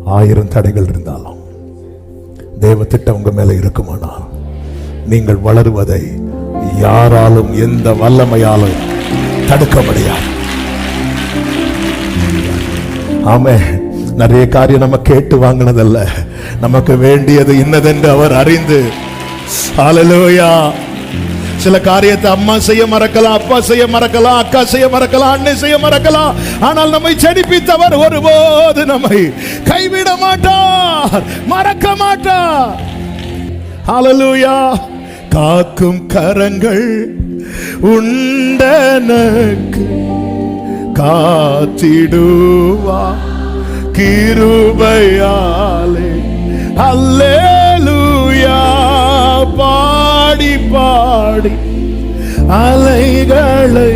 ஆயிரம் தடைகள் இருந்தாலும் தேவ திட்டம் உங்க மேல இருக்குமானால் நீங்கள் வளருவதை யாராலும் எந்த வல்லமையாலும் தடுக்க முடியாது. ஆமே. நிறைய காரியம் நம்ம கேட்டு வாங்கினதல்ல, நமக்கு வேண்டியது இன்னதென்று அவர் அறிந்து. ஹல்லேலூயா. சில காரியத்தை அம்மா செய்ய மறக்கலாம், அப்பா செய்ய மறக்கலாம், அக்கா செய்ய மறக்கலாம், அண்ணன் செய்ய மறக்கலாம். ஆனால் நம்மை செடிப்பித்தவர் ஒருபோது நம்மை கைவிட மாட்டார், மறக்க மாட்டார். ஹல்லேலூயா. காக்கும் கரங்கள் உண்டனக்கு காத்திடுவா கிருபையாலே. அல்லேலூயா. பாடி பாடி அலைகளை